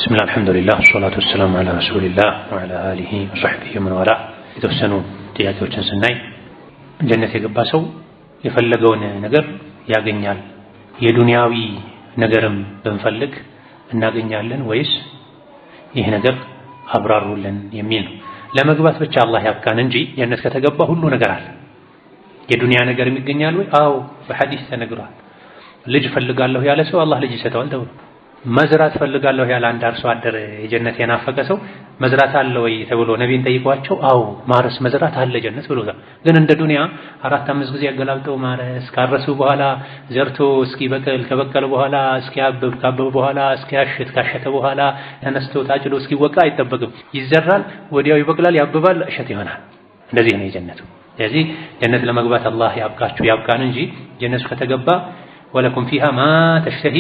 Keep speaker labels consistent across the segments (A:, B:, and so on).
A: بسم الله الحمد لله والصلاة والسلام على رسول الله وعلى آله وصحبه ومن والاه የተወሰኑ ጥያቄዎችን ስናይ ጀነት የገባ ሰው የፈለገውን ነገር ያገኛል የዱንያዊ ነገርም ብንፈልግ እናገኛለን ወይስ ይሄ ነገር አብራሩልን የሚል ነው። ለመግባት ብቻ አላህ ያብቃን እንጂ ጀነት ከተገባ ሁሉ ነገር አለ። የዱንያ ነገር ይገኛል ወይ? አዎ በሐዲስ ተነግሯል። ልጅ ፈልጋለሁ ያለ ሰው አላህ ልጅ ይሰጠዋል ተብሎ መዝራት ፈልጋለሁ ያለ አንድ አርሶ አደር የጀነት የናፈቀ ሰው መዝራት አለ ወይ ተብሎ ነብይን ጠይቋቸው አዎ ማረስ መዝራት አለ ጀነት ብሎታል። ግን እንደ ዱንያ 4-5 ጊዜ ያገላልጠው ማረስ ካረሱ በኋላ ዘርቶ እስኪበቅል ከበቀለ በኋላ እስኪያብብ ካበበ በኋላ እስኪያሽት ካሸተ በኋላ ተነስቶ ታጭዶ እስኪወቃ አይጠበቅም። ይዘራል፣ ወዲያው ይበቅላል፣ ያብባል፣ እሸት ይሆናል። እንደዚህ ነው የጀነቱ። ስለዚህ ጀነት ለመግባት አላህ ያብቃችሁ ያብቃን እንጂ ጀነቱ ከተገባ ወለኩም ፊሃ ማ ተሽተሂ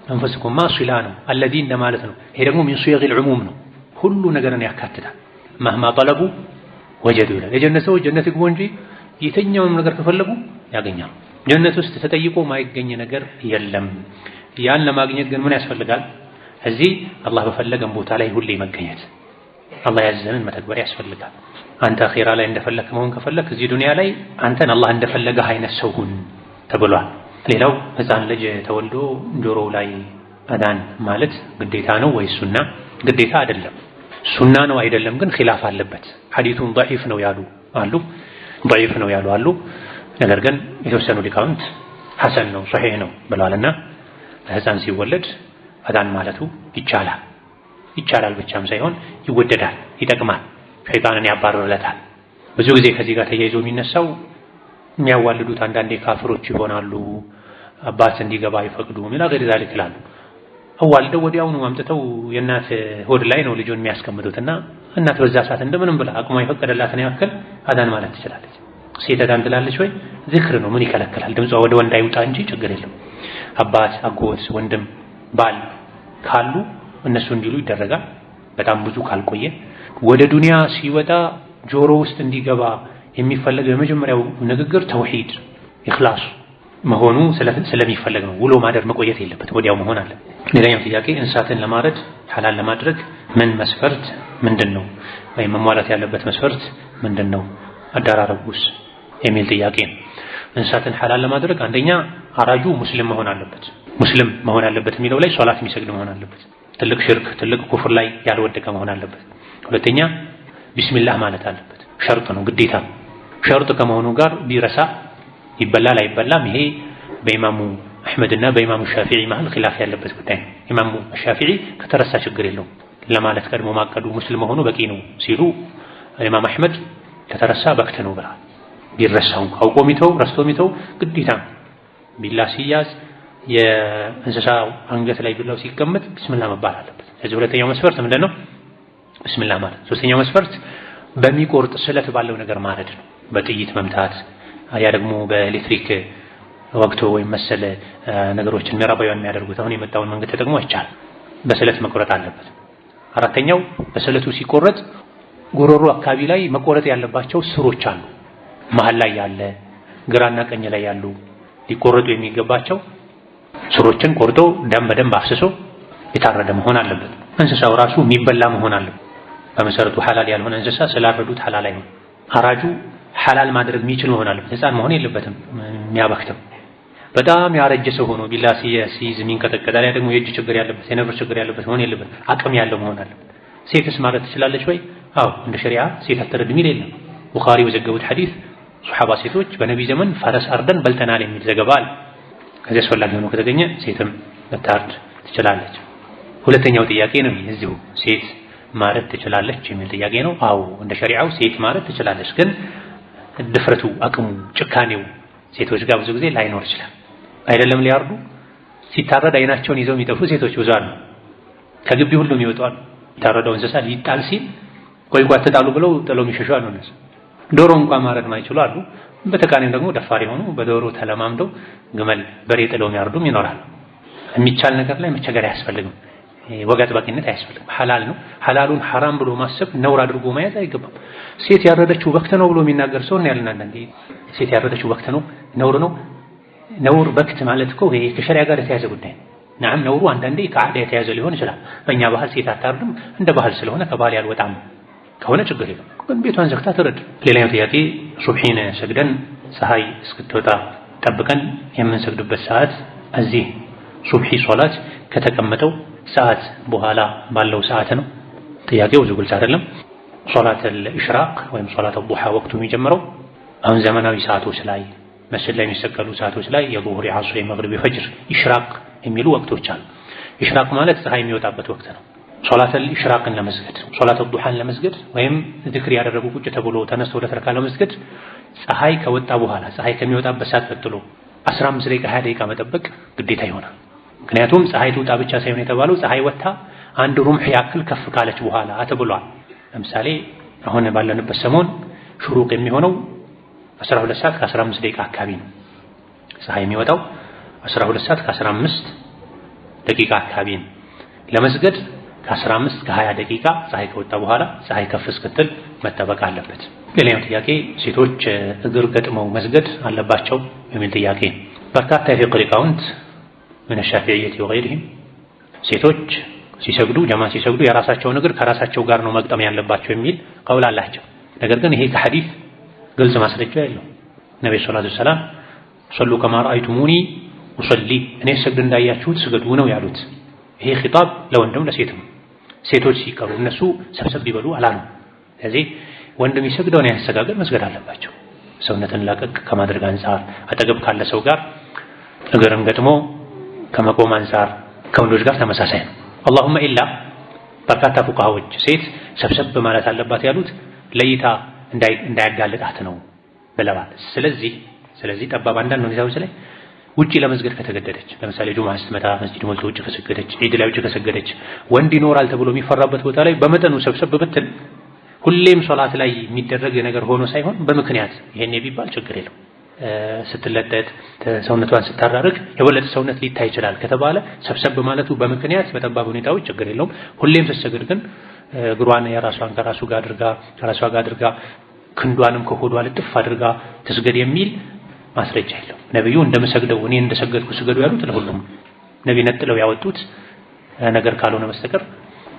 A: አንፈስኩም ማሲላ ነው አለዚ እንደማለት ነው። ይሄ ደግሞ ሚን ሲየግል ዑሙም ነው፣ ሁሉ ነገርን ያካትታል። ማህማ ጠለቡ ወጀዱ ይላል። የጀነት ሰዎች ጀነት ይግቡ እንጂ የትኛውም ነገር ከፈለጉ ያገኛሉ። ጀነት ውስጥ ተጠይቆ ማይገኝ ነገር የለም። ያን ለማግኘት ግን ምን ያስፈልጋል? እዚህ አላህ በፈለገን ቦታ ላይ ሁሌ መገኘት፣ አላህ ያዘዘንን መተግበር ያስፈልጋል። አንተ አኺራ ላይ እንደፈለክ መሆን ከፈለክ እዚህ ዱንያ ላይ አንተን አላህ እንደፈለገህ አይነት ሰው ሁን ተብሏል። ሌላው ህፃን ልጅ ተወልዶ ጆሮው ላይ አዳን ማለት ግዴታ ነው ወይ ሱና? ግዴታ አይደለም። ሱና ነው አይደለም ግን ኺላፍ አለበት። ሐዲሱን ضعيف ነው ያሉ አሉ፣ ضعيف ነው ያሉ አሉ። ነገር ግን የተወሰኑ ሊቃውንት ሐሰን ነው ሶሒህ ነው ብለዋልና ህፃን ሲወለድ አዳን ማለቱ ይቻላል ብቻም ሳይሆን ይወደዳል፣ ይጠቅማል፣ ሸይጣንን ያባርርለታል። ብዙ ጊዜ ከዚህ ጋር ተያይዞ የሚነሳው የሚያዋልዱት አንዳንዴ ካፍሮች ይሆናሉ፣ አባት እንዲገባ አይፈቅዱም እና ገድ ዛልክ ይላሉ። አዋልደው ወዲያውኑ አምጥተው የእናት ሆድ ላይ ነው ልጁን የሚያስቀምጡትና እናት በዛ ሰዓት እንደምንም ብላ አቅሟ የፈቀደላትን ያክል አዳን ማለት ትችላለች። ሴት አዳን ትላለች ወይ? ዝክር ነው፣ ምን ይከለክላል? ድምጿ ወደ ወንድ አይውጣ እንጂ ችግር የለም። አባት፣ አጎት፣ ወንድም፣ ባል ካሉ እነሱ እንዲሉ ይደረጋል። በጣም ብዙ ካልቆየ ወደ ዱንያ ሲወጣ ጆሮ ውስጥ እንዲገባ የሚፈለገው የመጀመሪያው ንግግር ተውሂድ ኢኽላስ መሆኑ ስለሚፈለግ ነው። ውሎ ማደር መቆየት የለበት፣ ወዲያው መሆን አለ። ሌላኛው ጥያቄ እንስሳትን ለማረድ ሐላል ለማድረግ ምን መስፈርት ምንድነው? ወይም መሟላት ያለበት መስፈርት ምንድነው? አደራረጉስ የሚል ጥያቄ ነው። እንስሳትን ሐላል ለማድረግ አንደኛ አራጁ ሙስሊም መሆን አለበት። ሙስሊም መሆን አለበት የሚለው ላይ ሶላት የሚሰግድ መሆን አለበት። ትልቅ ሽርክ ትልቅ ኩፍር ላይ ያልወደቀ መሆን አለበት። ሁለተኛ ቢስሚላህ ማለት አለበት። ሸርጥ ነው፣ ግዴታ ነው። ሸርጥ ከመሆኑ ጋር ቢረሳ ይበላል አይበላም፣ ይሄ በኢማሙ አህመድና በኢማሙ ሻፊዒ መሃል ኺላፍ ያለበት ጉዳይ ነው። ኢማሙ ሻፊዒ ከተረሳ ችግር የለውም ለማለት ቀድሞ ማቀዱ ሙስሊም መሆኑ በቂ ነው ሲሉ፣ ኢማም አህመድ ከተረሳ በክት ነው ብለዋል። ቢረሳው አውቆ ሚተው ረስቶ ሚተው ግዴታ ነው። ቢላ ሲያዝ የእንስሳው አንገት ላይ ቢላው ሲቀመጥ ቢስሚላህ መባል አለበት። ስለዚህ ሁለተኛው መስፈርት ምንድነው? ቢስሚላህ ማለት። ሶስተኛው መስፈርት በሚቆርጥ ስለት ባለው ነገር ማረድ ነው። በጥይት መምታት ያ ደግሞ በኤሌክትሪክ ወቅቶ ወይም መሰለ ነገሮችን ምዕራባውያን የሚያደርጉት አሁን የመጣውን መንገድ ተጠቅሞ አይቻልም። በስለት መቆረጥ አለበት። አራተኛው በስለቱ ሲቆረጥ ጉሮሮ አካባቢ ላይ መቆረጥ ያለባቸው ስሮች አሉ። መሃል ላይ ያለ ግራና ቀኝ ላይ ያሉ ሊቆረጡ የሚገባቸው ስሮችን ቆርጦ ደም በደንብ አፍስሶ የታረደ መሆን አለበት። እንስሳው ራሱ የሚበላ መሆን አለበት። በመሰረቱ ሐላል ያልሆነ እንስሳ ስላረዱት ሐላል አይሆንም። አራጁ ሐላል ማድረግ የሚችል መሆን አለበት። ህፃን መሆን የለበትም የሚያበክተው። በጣም ያረጀ ሰው ሆኖ ቢላ ሲይዝ የሚንቀጠቀጥ ላይ ደግሞ የእጅ ችግር ያለበት የነርቭ ችግር ያለበት መሆን የለበት። አቅም ያለው መሆን አለበት። ሴትስ ማለት ትችላለች ወይ? አዎ እንደ ሸሪዓ ሴት አትረድ የሚል የለም። ቡኻሪ በዘገቡት ሐዲስ ሱሐባ ሴቶች በነቢ ዘመን ፈረስ አርደን በልተናል የሚል ዘገባ አለ። ከዚህ አስፈላጊ ሆኖ ከተገኘ ሴትም ልታርድ ትችላለች። ሁለተኛው ጥያቄ ነው እዚሁ ሴት ማረድ ትችላለች የሚል ጥያቄ ነው። አዎ እንደ ሸሪዓው ሴት ማረድ ትችላለች። ግን ድፍረቱ፣ አቅሙ፣ ጭካኔው ሴቶች ጋር ብዙ ጊዜ ላይኖር ይችላል። አይደለም ሊያርዱ ሲታረድ አይናቸውን ይዘው የሚጠፉ ሴቶች ብዙ አሉ። ከግቢ ሁሉም ይወጣሉ። የታረደው እንስሳ ሊጣል ሲል ቆይ አትጣሉ ብለው ጥለው የሚሸሹ አሉ። እነሱ ዶሮ እንኳን ማረድ ማይችሉ አሉ። በተቃራኒው ደግሞ ደፋር የሆኑ በዶሮ ተለማምደው ግመል፣ በሬ ጥለው የሚያርዱም ይኖራሉ። የሚቻል ነገር ላይ መቸገር አያስፈልግም። ወግ አጥባቂነት አያስፈልግም። ሐላል ነው። ሐላሉን ሐራም ብሎ ማሰብ ነውር አድርጎ ማየት አይገባም። ሴት ያረደችው በክት ነው ብሎ የሚናገር ሰው ነው ያለን። አንዳንዴ ሴት ያረደችው በክት ነው ነውር ነው። ነውር በክት ማለት እኮ ይሄ ከሸሪዓ ጋር የተያዘ ጉዳይ ነው። ናም ነውሩ አንዳንዴ ከዓዳ የተያዘ ሊሆን ይችላል። በእኛ ባህል ሴት አታርድም እንደ ባህል ስለሆነ ከባል ያልወጣም ከሆነ ችግር የለም። ግን ቤቷን ዘግታ ትረድ። ሌላኛው ጥያቄ ሱብሒን ሰግደን ፀሐይ እስክትወጣ ጠብቀን የምንሰግድበት ሰዓት እዚህ ሱብሒ ሶላት ከተቀመጠው ሰዓት በኋላ ባለው ሰዓት ነው። ጥያቄው ብዙ ግልጽ አይደለም። ሶላት አልኢሽራቅ ወይም ሶላት አልዱሃ ወቅቱ የሚጀምረው አሁን ዘመናዊ ሰዓቶች ላይ መስጂድ ላይ የሚሰገዱ ሰዓቶች ላይ የዙህር፣ የዐስር፣ የመግሪብ፣ የፈጅር ኢሽራቅ የሚሉ ወቅቶች አሉ። ኢሽራቅ ማለት ፀሐይ የሚወጣበት ወቅት ነው። ሶላት አልኢሽራቅን ለመስገድ ሶላት አልዱሃን ለመስገድ ወይም ዝክር ያደረጉ ቁጭ ተብሎ ተነስቶ ወደ ተረካ ለመስገድ ፀሐይ ከወጣ በኋላ ፀሐይ ከሚወጣበት ሰዓት ቀጥሎ 15 ደቂቃ 20 ደቂቃ መጠበቅ ግዴታ ይሆናል። ምክንያቱም ፀሐይ ትውጣ ብቻ ሳይሆን የተባለው ፀሐይ ወጣ አንድ ሩምህ ያክል ከፍ ካለች በኋላ ተብሏል። ለምሳሌ አሁን ባለንበት ሰሞን ሽሩቅ የሚሆነው 12 ሰዓት ከ15 ደቂቃ አካባቢ ነው። ፀሐይ የሚወጣው 12 ሰዓት ከ15 ደቂቃ አካባቢ ነው። ለመስገድ ከ15 ከ20 ደቂቃ ፀሐይ ከወጣ በኋላ ፀሐይ ከፍ እስክትል መጠበቅ አለበት። ሌላኛው ጥያቄ ሴቶች እግር ገጥመው መስገድ አለባቸው የሚል ጥያቄ። በርካታ የፊቅህ ሊቃውንት ምን ሻፊዕየት ወገይሪሂም ሴቶች ሲሰግዱ ጀማ ሲሰግዱ የራሳቸውን እግር ከራሳቸው ጋር ነው መግጠም ያለባቸው የሚል ቀውል አላቸው። ነገር ግን ይሄ ከሐዲስ ግልጽ ማስረጃ የለው። ነብዩ ሰለላሁ ዐለይሂ ወሰለም ሶሉ ከማ ረአይቱሙኒ ኡሰሊ እኔ ሰግድ እንዳያችሁት ስገዱ ነው ያሉት። ይሄ ኺጣብ ለወንድም ለሴትም ሴቶች ሲቀሩ እነሱ ሰብሰብ ይበሉ አላሉ። ስለዚህ ወንድም ይሰግደው ነው ያሰጋገር መስገድ አለባቸው። ሰውነትን ላቀቅ ከማድረግ አንፃር አጠገብ ካለ ሰው ጋር እግርን ገጥሞ ከመቆም አንፃር ከወንዶች ጋር ተመሳሳይ ነው። አላሁመ ኢላ በርካታ ፉቃሃዎች ሴት ሰብሰብ ማለት አለባት ያሉት ለይታ እንዳያጋልጣት ነው ብለዋል። ስለዚህ ጠባብ አንዳንድ ሁኔታዎች ላይ ውጪ ለመስገድ ከተገደደች ለምሳሌ ጁምዓ ስትመጣ መስጂድ ሞልቶ ውጪ ከሰገደች ዒድ ላይ ውጪ ከሰገደች ወንድ ይኖራል ተብሎ የሚፈራበት ቦታ ላይ በመጠኑ ሰብሰብ ብትል ሁሌም ሶላት ላይ የሚደረግ ነገር ሆኖ ሳይሆን በምክንያት ይሄን ቢባል ችግር የለው። ስትለጠጥ ሰውነቷን ስታራርቅ የበለጠ ሰውነት ሊታይ ይችላል ከተባለ ሰብሰብ ማለቱ በምክንያት በጠባብ ሁኔታዎች ችግር የለውም። ሁሌም ስትሰግድ ግን እግሯን የራሷን ከራሱ ጋር አድርጋ ክንዷንም ከሆዷ ልጥፍ አድርጋ ትስገድ የሚል ማስረጃ የለውም። ነብዩ እንደምሰግደው እኔ እንደሰገድኩ ስገዱ ያሉት ለሁሉም ነብይ ነጥለው ያወጡት ነገር ካልሆነ በስተቀር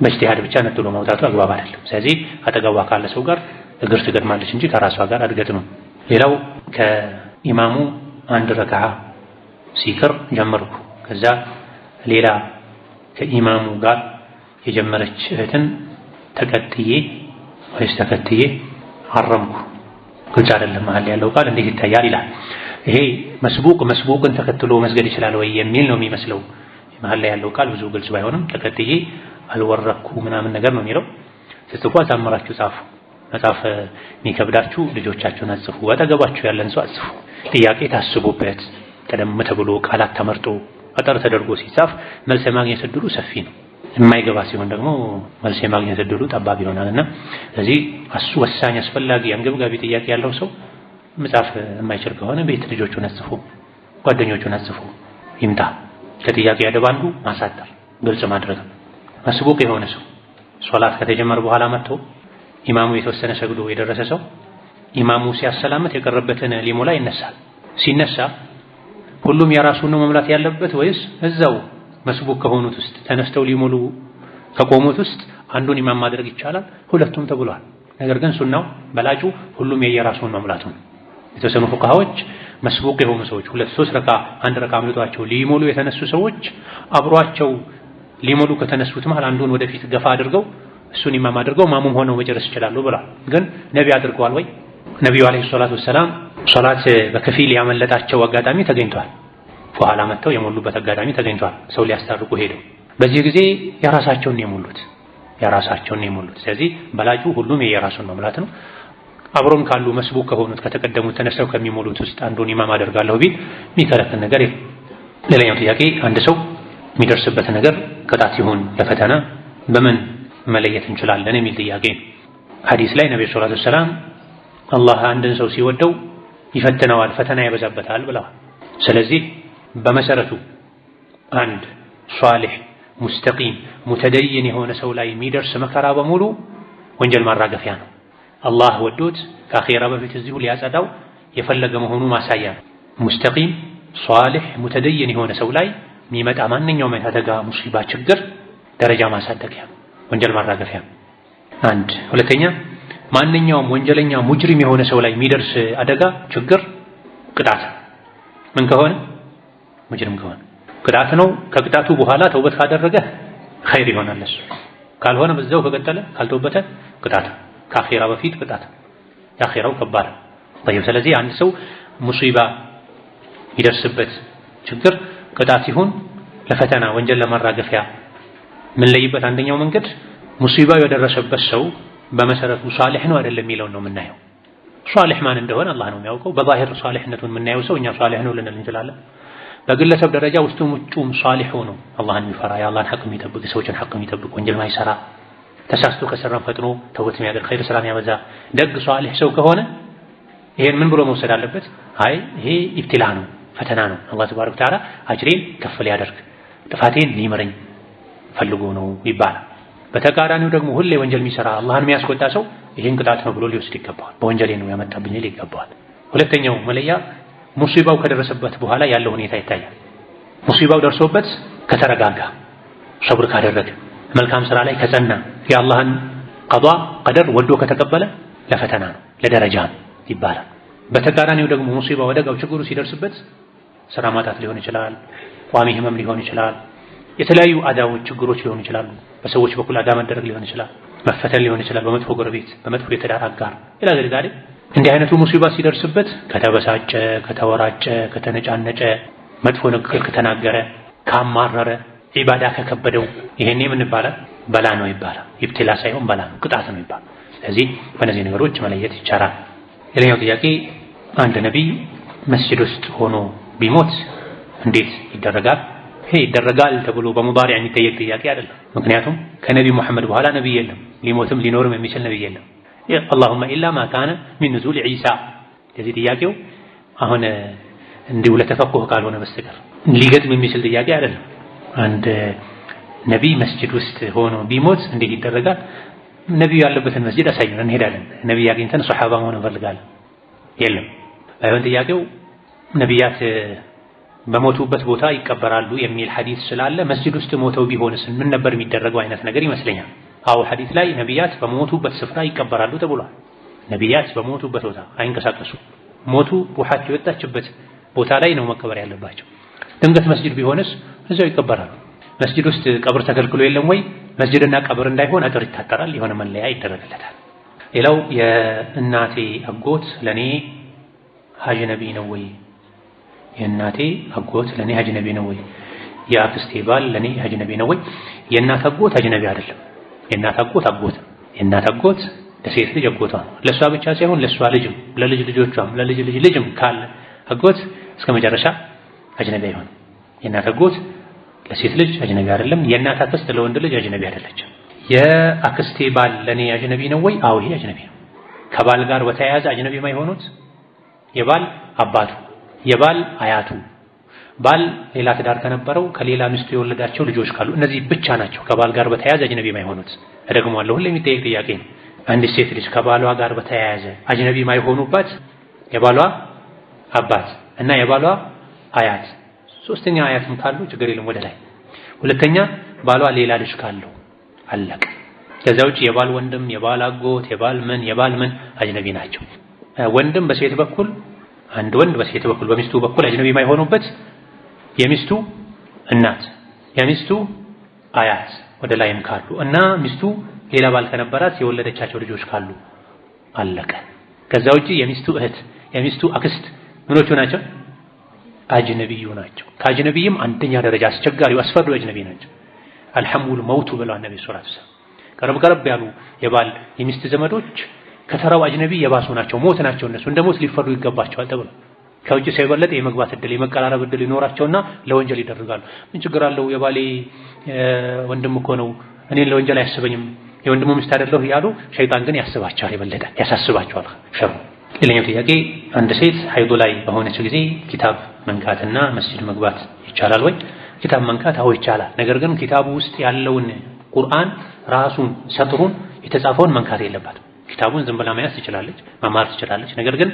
A: በእጅቲሃድ ብቻ ነጥሎ ማውጣቱ አግባብ አይደለም። ስለዚህ አጠገቧ ካለ ሰው ጋር እግር ትገጥማለች እንጂ ከራሷ ጋር አትገጥምም። ሌላው ከኢማሙ አንድ ረክዓ ሲቀር ጀመርኩ ከዛ ሌላ ከኢማሙ ጋር የጀመረች እህትን ተከትዬ አረምኩ ግልጽ አይደለም መሀል ያለው ቃል እንዴት ይታያል ይላል። ይሄ መስቡቅን ተከትሎ መስገድ ይችላል ወይ የሚል ነው የሚመስለው። መሀል ላይ ያለው ቃል ብዙ ግልጽ ባይሆንም ተከትዬ አልወረኩ ምናምን ነገር ነው የሚለው። ስትጽፉ አሳምራችሁ ጻፉ። መጻፍ የሚከብዳችሁ ልጆቻችሁን አጽፉ። አጠገባችሁ ያለን ሰው አጽፉ። ጥያቄ ታስቡበት። ቀደም ተብሎ ቃላት ተመርጦ አጠር ተደርጎ ሲጻፍ መልስ የማግኘት ዕድሉ ሰፊ ነው። የማይገባ ሲሆን ደግሞ መልስ የማግኘት ዕድሉ ጠባብ ይሆናልና ስለዚህ ወሳኝ አስፈላጊ አንገብጋቢ ጥያቄ ያለው ሰው መጻፍ የማይችል ከሆነ ቤት ልጆቹን አጽፉ፣ ጓደኞቹን አጽፉ ይምጣ። ከጥያቄ ያደባሉ ማሳጠር ግልጽ ማድረግ። መስቡቅ የሆነ ሰው ሶላት ከተጀመረ በኋላ መጥቶ ኢማሙ የተወሰነ ሰግዶ የደረሰ ሰው ኢማሙ ሲያሰላመት የቀረበትን ሊሞላ ይነሳል። ሲነሳ ሁሉም የራሱን ነው መምላት ያለበት ወይስ እዛው መስቡቅ ከሆኑት ውስጥ ተነስተው ሊሞሉ ከቆሙት ውስጥ አንዱን ኢማም ማድረግ ይቻላል? ሁለቱም ተብሏል። ነገር ግን ሱናው በላጩ ሁሉም የየራሱን መምላቱ ነው። የተወሰኑ ፉቃሃዎች መስቡቅ የሆኑ ሰዎች 2-3 ረካ አንድ ረካ አምልጧቸው ሊሞሉ የተነሱ ሰዎች አብሯቸው ሊሞሉ ከተነሱት መሃል አንዱን ወደፊት ገፋ አድርገው እሱን ኢማም አድርገው ማሙም ሆነው መጨረስ ይችላሉ ብሏል። ግን ነብይ አድርገዋል ወይ? ነብዩ አለይሂ ሰላቱ ወሰላም ሶላት በከፊል ያመለጣቸው አጋጣሚ ተገኝቷል። በኋላ መጥተው የሞሉበት አጋጣሚ ተገኝቷል። ሰው ሊያስታርቁ ሄደው በዚህ ጊዜ የራሳቸውን ነው የሞሉት። ስለዚህ በላጩ ሁሉም የየራሱን መምላት ነው። አብሮም ካሉ መስቡቅ ከሆኑት ከተቀደሙት ተነስተው ከሚሞሉት ውስጥ አንዱን ኢማም አደርጋለሁ ቢል የሚከለክል ነገር የለም። ሌላኛው ጥያቄ አንድ ሰው የሚደርስበት ነገር ቅጣት ይሁን ለፈተና በምን መለየት እንችላለን የሚል ጥያቄ። ሐዲስ ላይ ነብዩ ሰለላሁ ዐለይሂ ወሰለም አላህ አንድን ሰው ሲወደው ይፈትነዋል፣ ፈተና ያበዛበታል ብለዋል። ስለዚህ በመሰረቱ አንድ ሷሊህ ሙስተቂም ሙተደይን የሆነ ሰው ላይ የሚደርስ መከራ በሙሉ ወንጀል ማራገፊያ ነው። አላህ ወዶት ከአኺራ በፊት እዚሁ ሊያጸዳው የፈለገ መሆኑ ማሳያ ነው። ሙስተቂም ሷሊህ ሙተደይን የሆነ ሰው ላይ የሚመጣ ማንኛውም አደጋ፣ ሙሲባ፣ ችግር ደረጃ ማሳደጊያ ወንጀል ማራገፊያ አንድ። ሁለተኛ ማንኛውም ወንጀለኛ ሙጅሪም የሆነ ሰው ላይ የሚደርስ አደጋ፣ ችግር፣ ቅጣት ምን ከሆነ ሙጅሪም ከሆነ ቅጣት ነው። ከቅጣቱ በኋላ ተውበት ካደረገ ኸይር ይሆናል እሱ። ካልሆነ በዛው ከቀጠለ ካልተውበተ ቅጣት፣ ከአኺራ በፊት ቅጣት፣ የአኺራው ከባድ ነው። ስለዚህ አንድ ሰው ሙሲባ ይደርስበት ችግር ቅጣት ሲሆን ለፈተና ወንጀል ለማራገፊያ ምን ለይበት አንደኛው መንገድ ሙሲባው የደረሰበት ሰው በመሰረቱ ሷሊህ ነው አይደለም የሚለውን ነው የምናየው። ሷሊህ ማን እንደሆነ አላህ ነው የሚያውቀው። በዛሂር ሷሊህነቱን የምናየው ሰው እኛ ሷሊህ ነው ልንል እንችላለን። በግለሰብ ደረጃ ውስጡም ውጩም ሷሊህ ሆኖ አላህን የሚፈራ የአላህን ሐቅ የሚጠብቅ ሰዎችን ሐቅ የሚጠብቅ ወንጀል ማይሰራ ተሳስቶ ከሰራም ፈጥኖ ተውበት የሚያደርግ ኸይር ስራ የሚያበዛ ደግ ሷሊህ ሰው ከሆነ ይሄን ምን ብሎ መውሰድ አለበት? አይ ይሄ ኢብቲላ ነው ፈተና ነው፣ አላህ ተባረከ ወተዓላ አጅሬን ከፍ ሊያደርግ ጥፋቴን ሊመረኝ ፈልጎ ነው ይባላል። በተቃራኒው ደግሞ ሁሌ ወንጀል የሚሰራ አላህን የሚያስቆጣ ሰው ይሄን ቅጣት ነው ብሎ ሊወስድ ይገባዋል። በወንጀሌ ነው ያመጣብኝ ሊል ይገባዋል። ሁለተኛው መለያ ሙሲባው ከደረሰበት በኋላ ያለው ሁኔታ ይታያል። ሙሲባው ደርሶበት ከተረጋጋ፣ ሰብር ካደረገ፣ መልካም ስራ ላይ ከጸና፣ የአላህን ቀዷ ቀደር ወዶ ከተቀበለ ለፈተና ነው ለደረጃ ነው ይባላል። በተቃራኒው ደግሞ ሙሲባው አደጋው ችግሩ ሲደርስበት ስራ ማጣት ሊሆን ይችላል፣ ቋሚ ህመም ሊሆን ይችላል፣ የተለያዩ አዳዎች ችግሮች ሊሆኑ ይችላሉ። በሰዎች በኩል አዳ መደረግ ሊሆን ይችላል፣ መፈተን ሊሆን ይችላል፣ በመጥፎ ጎረቤት፣ በመጥፎ የትዳር አጋር ኢላ ገሪጋሪ እንዲህ አይነቱ ሙሲባ ሲደርስበት ከተበሳጨ፣ ከተወራጨ፣ ከተነጫነጨ፣ መጥፎ ንግግር ከተናገረ፣ ካማረረ፣ ዒባዳ ከከበደው ይሄኔ ምን ይባላል? በላ ነው ይባላል። ኢብቲላ ሳይሆን በላ ነው፣ ቅጣት ነው ይባላል። ስለዚህ በእነዚህ ነገሮች መለየት ይቻላል። ሌላኛው ጥያቄ አንድ ነቢይ መስጂድ ውስጥ ሆኖ ቢሞት እንዴት ይደረጋል? ይሄ ይደረጋል ተብሎ በሙዳሪዕ የሚጠየቅ ጥያቄ አይደለም። ምክንያቱም ከነቢይ ሙሐመድ በኋላ ነቢይ የለም፣ ሊሞትም ሊኖርም የሚችል ነቢይ የለም። አላሁመ ኢላ ማ ካነ ሚን ኑዙል ዒሳ። ለዚህ ጥያቄው አሁን እንዲሁ ለተፈቁህ ካልሆነ በስተቀር ሊገጥም የሚችል ጥያቄ አይደለም። አንድ ነቢይ መስጂድ ውስጥ ሆኖ ቢሞት እንዴት ይደረጋል? ነቢዩ ያለበትን መስጂድ አሳዩን፣ እንሄዳለን። ነቢይ አግኝተን ሱሐባ መሆን እንፈልጋለን። የለም ባይሆን ጥያቄው ነቢያት በሞቱበት ቦታ ይቀበራሉ የሚል ሐዲስ ስላለ መስጂድ ውስጥ ሞተው ቢሆንስ ምን ነበር የሚደረገው አይነት ነገር ይመስለኛል። አዎ ሐዲስ ላይ ነቢያት በሞቱበት ስፍራ ይቀበራሉ ተብሏል። ነቢያት በሞቱበት ቦታ አይንቀሳቀሱ፣ ሞቱ ሩሃቸው የወጣችበት ቦታ ላይ ነው መቀበር ያለባቸው። ድንገት መስጂድ ቢሆንስ እዛው ይቀበራሉ። መስጂድ ውስጥ ቀብር ተከልክሎ የለም ወይ? መስጂድና ቀብር እንዳይሆን አጥር ይታጠራል፣ የሆነ መለያ ይደረግለታል። ሌላው የእናቴ አጎት ለኔ ሀጅ ነቢ ነው ወይ? የእናቴ አጎት ለኔ ሀጅ ነቢ ነው ወይ? የአክስቴ ባል ለኔ ሀጅ ነቢ ነው ወይ? የእናት አጎት ሀጅ ነቢ አይደለም። የእናት አጎት አጎት፣ የእናት አጎት ለሴት ልጅ አጎቷ ነው። ለሷ ብቻ ሳይሆን ለሷ ልጅም ለልጅ ልጆቿም ለልጅ ልጅ ልጅም ካለ አጎት እስከ መጨረሻ አጅነቢ አይሆንም። የእናት አጎት ለሴት ልጅ አጅነቢ አይደለም። የእናት አክስት ለወንድ ልጅ አጅነቢ አይደለችም። የአክስቴ ባል ለኔ አጅነቢ ነው ወይ? አዎ ይሄ አጅነቢ ነው። ከባል ጋር በተያያዘ አጅነቢ የማይሆኑት የባል አባቱ፣ የባል አያቱ፣ ባል ሌላ ትዳር ከነበረው ከሌላ ሚስቱ የወለዳቸው ልጆች ካሉ እነዚህ ብቻ ናቸው ከባል ጋር በተያያዘ አጅነቢ የማይሆኑት። እደግመዋለሁ፣ ሁሌ የሚጠየቅ ጥያቄ ነው። አንዲት ሴት ልጅ ከባሏ ጋር በተያያዘ አጅነቢ የማይሆኑባት የባሏ አባት እና የባሏ አያት፣ ሶስተኛ አያትም ካሉ ችግር የለም ወደ ላይ። ሁለተኛ ባሏ ሌላ ልጅ ካለው አለቀ። ከዛ ውጪ የባል ወንድም፣ የባል አጎት፣ የባል ምን አጅነቢ ናቸው። ወንድም በሴት በኩል አንድ ወንድ በሴት በኩል በሚስቱ በኩል አጅነቢ የማይሆኑበት የሚስቱ እናት፣ የሚስቱ አያት ወደ ላይም ካሉ እና ሚስቱ ሌላ ባል ከነበራት የወለደቻቸው ልጆች ካሉ አለቀ። ከዛ ውጪ የሚስቱ እህት፣ የሚስቱ አክስት ምኖቹ ናቸው? አጅነቢዩ ናቸው። ከአጅነቢይም አንደኛ ደረጃ አስቸጋሪው አስፈሪው አጅነቢ ናቸው። አልሐሙል መውቱ ብለዋል ነብዩ ሰለላሁ ዐለይሂ ወሰለም። ቀረብ ያሉ የባል የሚስት ዘመዶች ከተራው አጅነቢ የባሱ ናቸው፣ ሞት ናቸው። እነሱ እንደ ሞት ሊፈሩ ይገባቸዋል ተብሎ ከውጭ ሳይበለጥ የመግባት እድል የመቀራረብ እድል ይኖራቸውና ለወንጀል ይደረጋሉ። ምን ችግር አለው? የባሌ ወንድም እኮ ነው፣ እኔን ለወንጀል አያስበኝም፣ የወንድሙ ሚስት አይደለሁ እያሉ ሸይጣን ግን ያስባቸዋል፣ የበለጠ ያሳስባቸዋል ሸሩ። ሌላኛው ጥያቄ አንድ ሴት ሀይዱ ላይ በሆነች ጊዜ ኪታብ መንካትና መስጂድ መግባት ይቻላል ወይ? ኪታብ መንካት አዎ ይቻላል። ነገር ግን ኪታቡ ውስጥ ያለውን ቁርአን ራሱን ሰጥሩን የተጻፈውን መንካት የለባትም። ኪታቡን ዝም ብላ መያዝ ትችላለች፣ መማር ትችላለች። ነገር ግን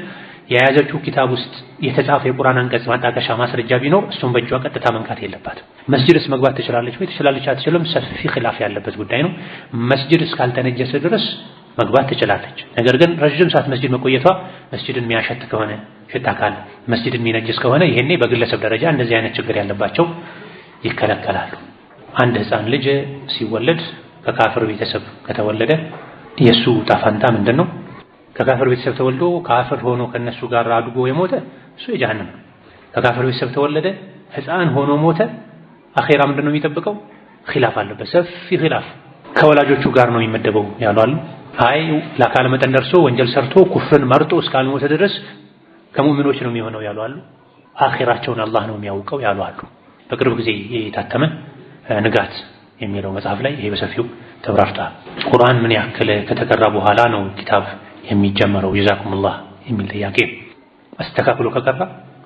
A: የያዘችው ኪታብ ውስጥ የተጻፈ የቁርአን አንቀጽ ማጣቀሻ ማስረጃ ቢኖር እሱን በእጇ ቀጥታ መንካት የለባትም። መስጂድስ መግባት ትችላለች ወይ? ትችላለች አትችልም? ሰፊ ኺላፍ ያለበት ጉዳይ ነው። መስጂድ እስካልተነጀሰ ድረስ መግባት ትችላለች። ነገር ግን ረጅም ሰዓት መስጂድ መቆየቷ መስጂድን የሚያሸት ከሆነ ሽታ ካለ መስጂድን የሚነጅስ ከሆነ ይሄኔ በግለሰብ ደረጃ እንደዚህ አይነት ችግር ያለባቸው ይከለከላሉ። አንድ ህፃን ልጅ ሲወለድ ከካፍር ቤተሰብ ከተወለደ የሱ ጣፋንታ ምንድነው? ከካፍር ቤተሰብ ተወልዶ ካፍር ሆኖ ከነሱ ጋር አድጎ የሞተ እሱ የጀሃነም ነው። ከካፍር ቤተሰብ ተወለደ ህፃን ሆኖ ሞተ አኺራ ምንድነው የሚጠብቀው? ኺላፍ አለበት፣ ሰፊ ኺላፍ። ከወላጆቹ ጋር ነው የሚመደበው ያሉ አሉ። አይ ለአካለ መጠን ደርሶ ወንጀል ሰርቶ ኩፍርን መርጦ እስካልሞተ ድረስ ከሙእሚኖች ነው የሚሆነው ያሉ አሉ። አኺራቸውን አላህ ነው የሚያውቀው ያሉ አሉ። በቅርብ ጊዜ የታተመ ንጋት የሚለው መጽሐፍ ላይ ይሄ በሰፊው ተብራርቷል። ቁርአን ምን ያክል ከተቀራ በኋላ ነው ኪታብ የሚጀመረው? ጀዛኩሙላህ የሚል ጥያቄ። አስተካክሎ ከቀራ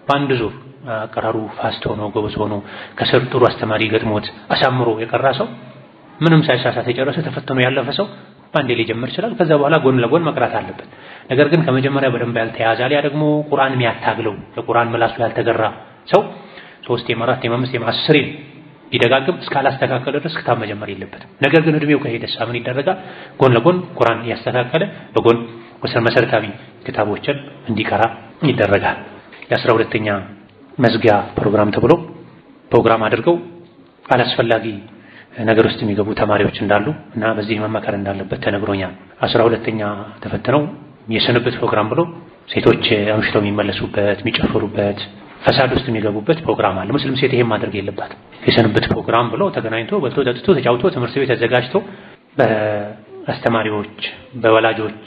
A: በአንድ ዙር አቀራሩ ፋስት ሆኖ ጎበዝ ሆኖ ከስር ጥሩ አስተማሪ ገጥሞት አሳምሮ የቀራ ሰው ምንም ሳይሳሳት የጨረሰ ተፈትኖ ያለፈ ሰው በአንዴ ሊጀምር ይችላል። ከዛ በኋላ ጎን ለጎን መቅራት አለበት። ነገር ግን ከመጀመሪያ በደንብ ያልተያዘ አሊያ ደግሞ ቁርአን የሚያታግለው ለቁርአን ምላሱ ያልተገራ ሰው 3 4 5 10 ቢደጋግም እስካላስተካከለ ድረስ ክታብ መጀመር የለበትም። ነገር ግን እድሜው ከሄደስ ምን ይደረጋል? ጎን ለጎን ቁርአን ያስተካከለ በጎን መሰረታዊ ክታቦችን እንዲቀራ ይደረጋል። የ12ኛ መዝጊያ ፕሮግራም ተብሎ ፕሮግራም አድርገው አላስፈላጊ ነገር ውስጥ የሚገቡ ተማሪዎች እንዳሉ እና በዚህ መመከር እንዳለበት ተነግሮኛል። 12ኛ ተፈትነው የስንብት ፕሮግራም ብሎ ሴቶች አምሽተው የሚመለሱበት የሚጨፍሩበት ፈሳድ ውስጥ የሚገቡበት ፕሮግራም አለ። ሙስሊም ሴት ይሄን ማድረግ የለባትም። የስንብት ፕሮግራም ብሎ ተገናኝቶ በልቶ ጠጥቶ ተጫውቶ ትምህርት ቤት ተዘጋጅቶ በአስተማሪዎች በወላጆች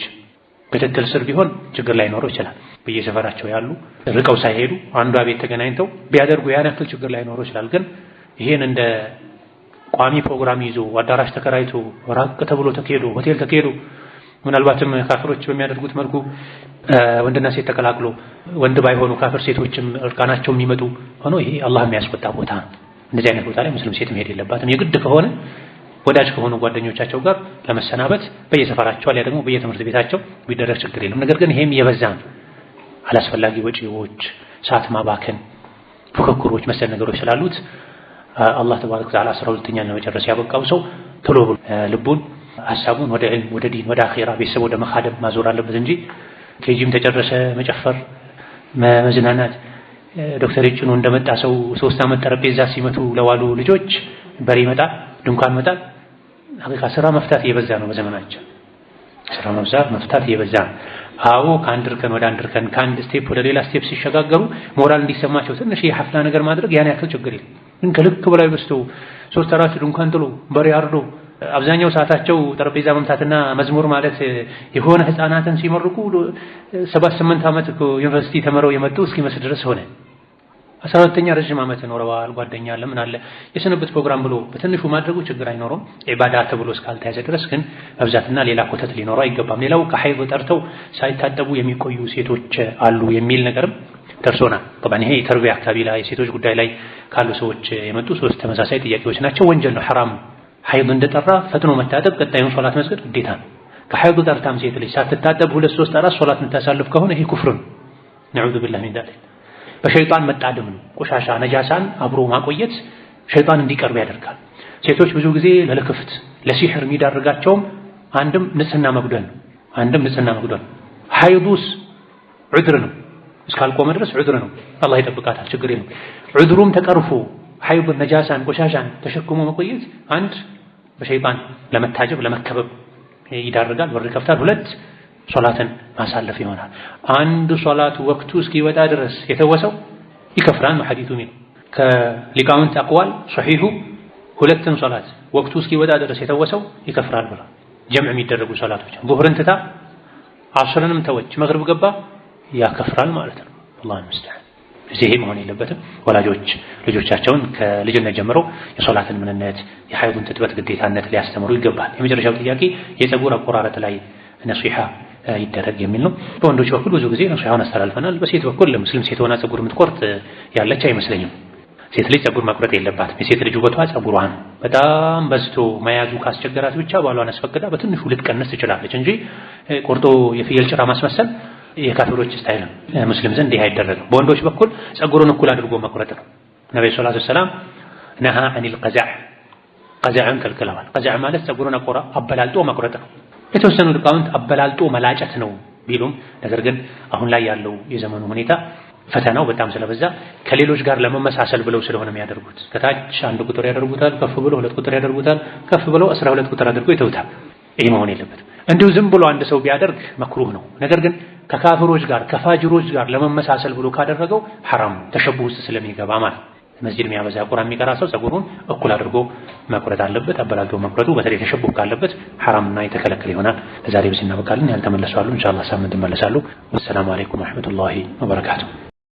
A: ክትትል ስር ቢሆን ችግር ላይኖረው ይችላል። በየሰፈራቸው ያሉ ርቀው ሳይሄዱ አንዷ ቤት ተገናኝተው ቢያደርጉ ያን ያክል ችግር ላይኖረው ይችላል። ግን ይሄን እንደ ቋሚ ፕሮግራም ይዞ አዳራሽ ተከራይቶ ራቅ ተብሎ ተከሄዶ ሆቴል ተከሄዶ ምናልባትም ካፍሮች በሚያደርጉት መልኩ ወንድና ሴት ተቀላቅሎ ወንድ ባይሆኑ ካፍር ሴቶችም እርቃናቸው የሚመጡ ሆኖ ይሄ አላህ የሚያስቆጣ ቦታ ነው። እንደዚህ አይነት ቦታ ላይ ሙስሊም ሴት መሄድ የለባትም። የግድ ከሆነ ወዳጅ ከሆኑ ጓደኞቻቸው ጋር ለመሰናበት በየሰፈራቸው አሊያ ደግሞ በየትምህርት ቤታቸው ቢደረግ ችግር የለም። ነገር ግን ይሄም የበዛ ነው። አላስፈላጊ ወጪዎች፣ ሰዓት ማባከን፣ ፉክክሮች መሰል ነገሮች ስላሉት አላህ ተባረከ ወተዓላ 12ኛ ለመጨረስ ያበቃው ሰው ቶሎ ብሎ ልቡን ሐሳቡን ወደ ዒልም ወደ ዲን ወደ አኺራ ቤተሰብ ወደ መኻደም ማዞር አለበት እንጂ ኬጂም ተጨረሰ መጨፈር መዝናናት ዶክተር ጭኑ እንደመጣ ሰው 3 ዓመት ጠረጴዛ ሲመቱ ለዋሉ ልጆች በሬ ይመጣል ድንኳን ይመጣል። ሐቂቃ ስራ መፍታት እየበዛ ነው በዘመናችን። ስራ መፍታት እየበዛ ነው። አዎ ከአንድ እርከን ወደ አንድ እርከን ከአንድ ስቴፕ ወደ ሌላ ስቴፕ ሲሸጋገሩ ሞራል እንዲሰማቸው ትንሽ የሐፍላ ነገር ማድረግ ያን ያክል ችግር የለም። ግን ከልክ በላይ በዝቶ 3 4 ድንኳን ጥሎ በሬ አርዶ አብዛኛው ሰዓታቸው ጠረጴዛ መምታትና መዝሙር ማለት የሆነ ህፃናትን ሲመርቁ 7 8 ዓመት ዩኒቨርሲቲ ተመረው የመጡ እስኪመስል ድረስ ሆነ። 12ኛ ረጅም ዓመት ኖረዋል። ጓደኛ ለምን አለ የስንብት ፕሮግራም ብሎ በትንሹ ማድረጉ ችግር አይኖርም። ኢባዳ ተብሎ እስካልተያዘ ድረስ ግን መብዛትና ሌላ ኮተት ሊኖረው አይገባም። ሌላው ከሐይድ ጠርተው ሳይታጠቡ የሚቆዩ ሴቶች አሉ የሚል ነገርም ደርሶናል። طبعا ይሄ ተርቢያ አካባቢ ላይ የሴቶች ጉዳይ ላይ ካሉ ሰዎች የመጡ 3 ተመሳሳይ ጥያቄዎች ናቸው። ወንጀል ነው፣ ሐራም። ሐይድ እንደጠራ ፈጥኖ መታጠብ ቀጣዩን ሶላት መስገድ ግዴታ ነው። ከሐይድ ጠርታም ሴት ልጅ ሳትታጠብ 2 3 4 ሶላት የምታሳልፍ ከሆነ ይሄ ኩፍር ነው። ነዑዙ ቢላሂ ሚን ዛሊክ። በሸይጣን መጣደም ነው። ቆሻሻ ነጃሳን አብሮ ማቆየት ሸይጣን እንዲቀርብ ያደርጋል። ሴቶች ብዙ ጊዜ ለልክፍት ለሲህር የሚዳርጋቸውም አንድም ንጽህና መጉደል ነው፣ አንድም ንጽህና መጉደል። ሐይዱስ ዑድር ነው፣ እስካልቆመ ድረስ ዑድር ነው። አላህ ይጠብቃታል፣ ችግር የለም። ዑድሩም ተቀርፎ ሐይድ ነጃሳን ቆሻሻን ተሸክሞ መቆየት አንድ በሸይጣን ለመታጀብ ለመከበብ ይዳርጋል፣ በር ይከፍታል። 2 ሶላትን ማሳለፍ ይሆናል። አንድ ሶላት ወቅቱ እስኪወጣ ድረስ የተወሰው ይከፍራል ነው ሐዲሱ የሚለው። ከሊቃውንት አቅዋል ሶሒሁ 2 ሶላት ወቅቱ እስኪወጣ ድረስ የተወሰው ይከፍራል ብሏል። ጀምዕ የሚደረጉ ሶላቶች ዙህርን ትታ ዓስርንም ተወች መግሪብ ገባ ያከፍራል ማለት ነው። አላህ ይመስገን። እዚህ መሆን የለበትም። ወላጆች ልጆቻቸውን ከልጅነት ጀምሮ የሶላትን ምንነት የሐይዱን ትጥበት ግዴታነት ሊያስተምሩ ይገባል። የመጨረሻው ጥያቄ የፀጉር አቆራረጥ ላይ ነሲሃ ይደረግ የሚል ነው። በወንዶች በኩል ብዙ ጊዜ ነሲሃውን አስተላልፈናል። በሴት በኩል ሙስሊም ሴት ሆና ፀጉር የምትቆርጥ ያለች አይመስለኝም። ሴት ልጅ ፀጉር መቁረጥ የለባትም። የሴት ልጅ ውበቷ ፀጉሯ ነው። በጣም በዝቶ መያዙ ካስቸገራት ብቻ ባሏን አስፈቅዳ በትንሹ ልትቀንስ ትችላለች እንጂ ቆርጦ የፍየል ጭራ ማስመሰል የካፊሮች ስታይል ነው። ሙስሊም ዘንድ ይሄ አይደረግም። በወንዶች በኩል ጸጉሩን እኩል አድርጎ መቁረጥ ነው። ነብዩ ሰለላሁ ዐለይሂ ወሰለም ነሃ አኒል ቀዛዕ ቀዛዕን ከልክለዋል። ቀዛዕ ማለት ጸጉሩን አበላልጦ መቁረጥ ነው። የተወሰኑ ሊቃውንት አበላልጦ መላጨት ነው ቢሉም ነገር ግን አሁን ላይ ያለው የዘመኑ ሁኔታ ፈተናው በጣም ስለበዛ ከሌሎች ጋር ለመመሳሰል ብለው ስለሆነ የሚያደርጉት ከታች 1 ቁጥር ያደርጉታል፣ ከፍ ብሎ 2 ቁጥር ያደርጉታል፣ ከፍ ብሎ 12 ቁጥር አድርገው ይተውታል። ይሄ መሆን የለበትም። እንዲሁ ዝም ብሎ አንድ ሰው ቢያደርግ መክሩህ ነው። ነገር ግን ከካፊሮች ጋር ከፋጅሮች ጋር ለመመሳሰል ብሎ ካደረገው ሐራም ተሸቡህ ውስጥ ስለሚገባ ማለት መስጂድ የሚያበዛ ቁርአን የሚቀራ ሰው ጸጉሩን እኩል አድርጎ መቁረጥ አለበት። አበላልቶ መቁረጡ በተለይ ተሸቡህ ካለበት ሐራምና የተከለከለ ይሆናል። ለዛሬ በዚህ እናበቃለን። ያልተመለሱ አሉ ኢንሻአላህ ሳምንት ይመለሳሉ። ወሰላሙ አለይኩም ወራህመቱላሂ ወበረካቱሁ።